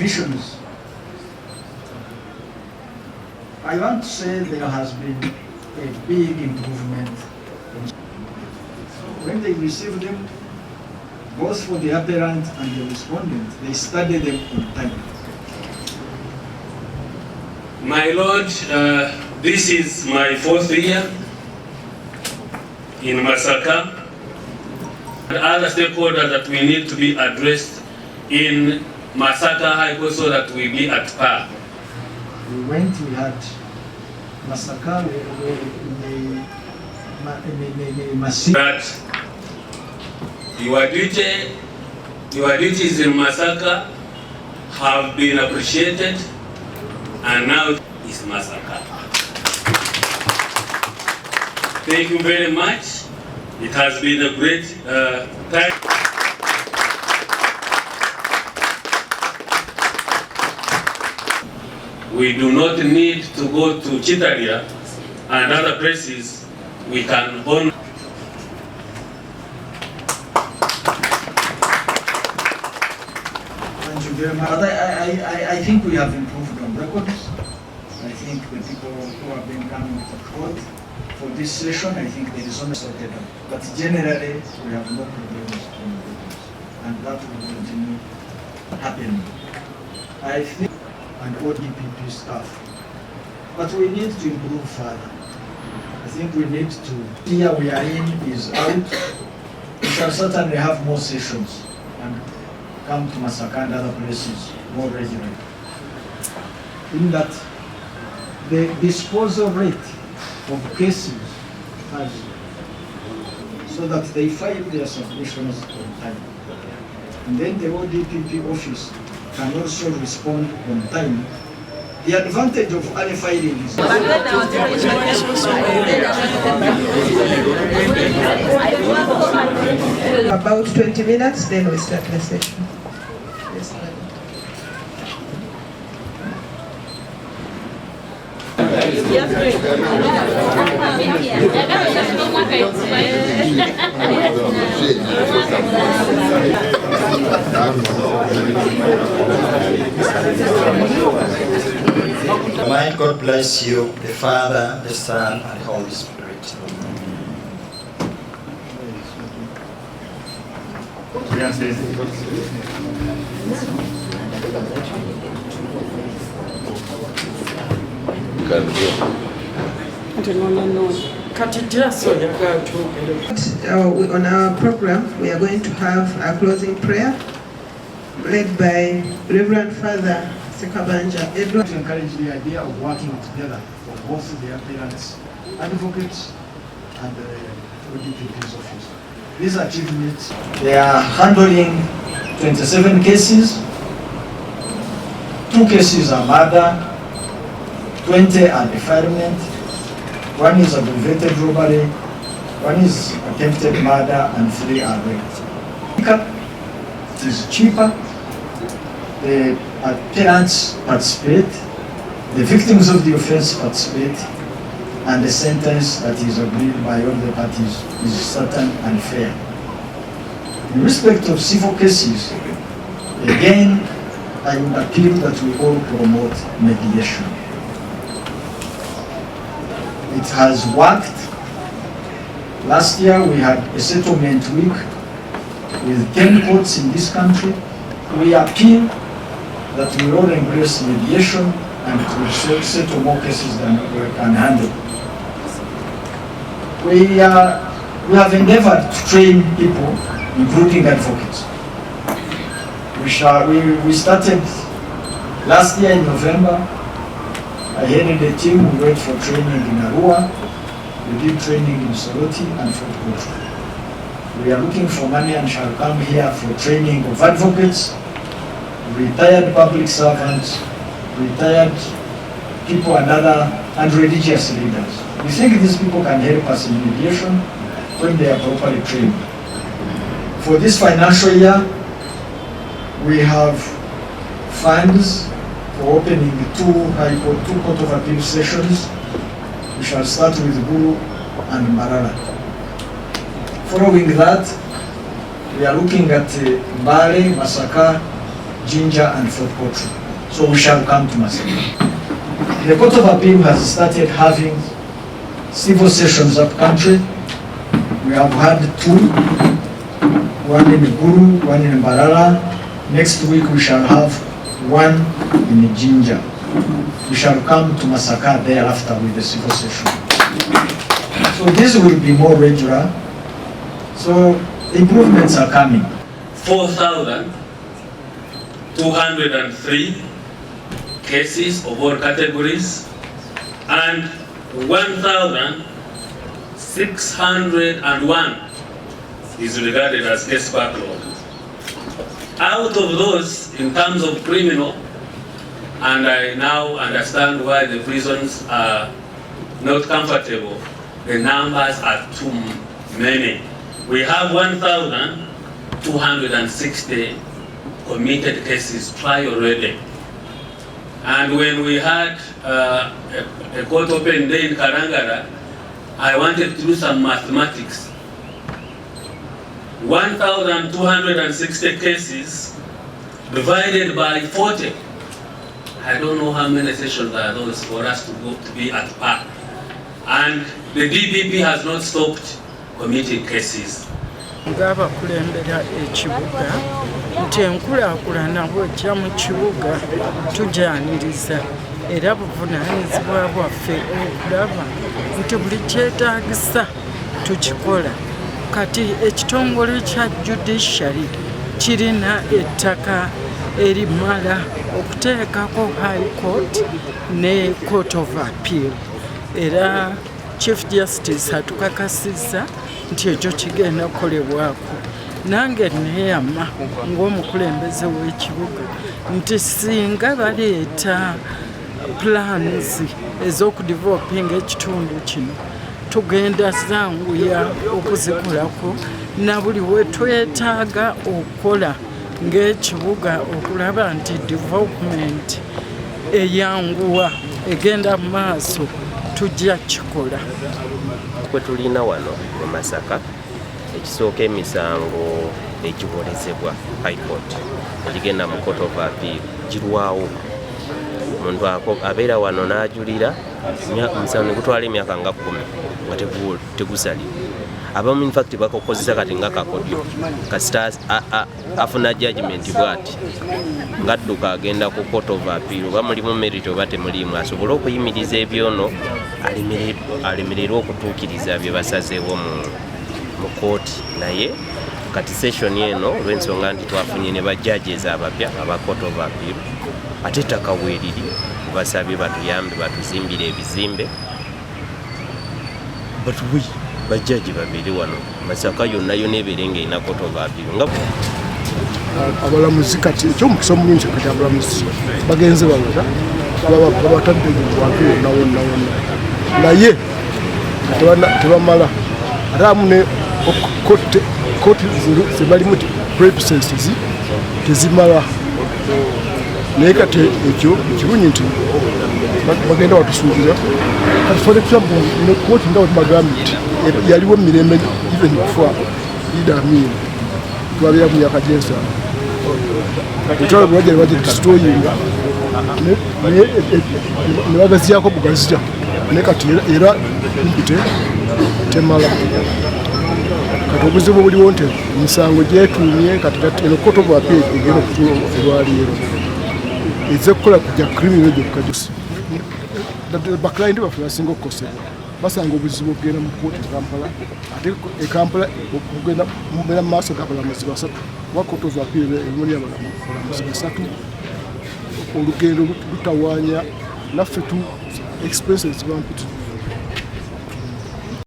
missions, I want to say there has been a big improvement. When they receive them, both for the appellant and the respondent, they study them on time. My Lord, this is my 4th year in Masaka. And other stakeholders that we need to be addressed in Masaka High Court so that we be at par. We had Masaka, But your duties in Masaka have been appreciated, and now is Masaka. Thank you very much. It has been a great time. We do not need to go to Chitaria and other places. We can honor. Thank you very much. But I think we have improved on records. I think the people who have been coming to court for this session, I think there is only sorted out. But generally, we have no problems on records, and that will continue happening. I think, and all DPP staff. But we need to improve further. I think we need to, here we are in is out. We shall certainly have more sessions and come to Masaka and other places more regularly. In that, the disposal rate of cases has, so that they file their submissions on time. And then the ODPP office can also respond on time. The advantage of early filing is about 20 minutes, then we start the session. Yes, May God bless you, the Father, the Son, and the Holy Spirit. On our program, we are going to have a closing prayer led by Reverend Father Sekabanja Edward. to encourage the idea of working together for both the appellants, advocates, and the ODPP's office. These achievements, they are handling 27 cases. 2 cases are murder, 20 are defilement, 1 is aggravated robbery, 1 is attempted murder, and 3 are rape. It is cheaper. The appellants participate, the victims of the offense participate, and the sentence that is agreed by all the parties is certain and fair. In respect of civil cases, again, I would appeal that we all promote mediation. It has worked. Last year we had a settlement week with 10 courts in this country. We appeal that we all embrace mediation and it will settle more cases than we can handle. We have endeavored to train people, including advocates. We started last year in November. I headed a team. We went for training in Arua. We did training in Soroti and Fort Portal. We are looking for money and shall come here for training of advocates, retired public servants, retired people and religious leaders. We think these people can help us in mediation when they are properly trained. For this financial year, we have funds for opening 2 Court of Appeal sessions. We shall start with Guru and Marala. Following that, we are looking at Mbale, Masaka, Jinja and Fort Portrait. So we shall come to Masaka. The Court of Appeal has started having civil sessions up country. We have had 2, one in Guru, one in Mbarara. Next week we shall have one in Jinja. We shall come to Masaka thereafter with the civil session. So this will be more regular. So improvements are coming. 4,203 cases of all categories and 1,601 is regarded as case backlog. Out of those, in terms of criminal, and I now understand why the prisons are not comfortable, the numbers are too many. We have 1,260 committed cases tried already. And when we had a court open day in Karangara, I wanted to do some mathematics. 1,260 cases divided by 40. I don't know how many sessions are those for us to go to be at par. And the DPP has not stopped committing cases. Abakulembeze Kibuga nti enkulaakulana bw'ojja mu kibuga tujaniriza era buvunaanyizibwa bwaffe okulaba nti buli kyetaagisa tukikola. Kati ekitongole kya judiciary kirina ettaka erimala okuteekako High Court ne Court of Appeal. Era Chief Justice atukakasizza nti ekyo kigenda kukolebwako. Nange neeyama ng'omukulembeze w'ekibuga nti singa baleeta plans ez'okudevelopinga ekitundu kino tugenda zanguya okuzikolako na buli we twetaaga okukola ng'ekibuga okulaba nti development eyanguwa egenda mu maaso tujja kikola. Kwe tulina wano mu Masaka ekisooka emisango egiwolezebwa High Court egigenda mu Court of Appeal girwawo. Omuntu abeera wano n'ajulira omusango ne gutwala emyaka nga 10 nga tegusalibwa. Abamu in fact bakokozesa kati nga kakodyo kasita afuna judgment bwati ngadduka agenda ku Court of Appeal oba mulimu merit oba temulimu asobole okuyimiriza ebyono alemererwa okutuukiriza bye basazeewo mu kooti. Naye kati session eno olw'ensonga nti twafunye ne bajudges abapya aba Court of Appeal ate ettaka weeriri basabye batuyambe batuzimbire ebizimbe batuwi bajjaji babiri wano Masaka yonna ebeere ng'erina Court of Appeal. Abalamuzi kati ekyomukisa omulungi kati abalamuzi bagenze bawera babatadde wantu yonna wonna naye tebamala ate amu ne kooti zebalimu presences tezimala. Naye kati ekyo ekirungi nti bagenda batusuubira kati for example ne kooti nga webagambye nti yaliwo mirembe even before Idi Amin twabira mu myaka gy'esa etwala bwajja nebajja destroyinga ne bagaziyaako bugazija naye kati era mpite temala. Kati obuzibu buliwo nti emisango gyetuumye kati eno Court of Appeal egenda okutuula olwaleero ezze kukola kujja criminal gyokkajusi baklayinti baffe basinga okukosebwa basanga obuzibu okugenda mu kooti Kampala ate Kampala okugenda mubeera mu maaso g'abalamuzi basatu oba Court of Appeal emuli abalamuzi basatu olugendo lutawaanya naffe tu expenses bampitidde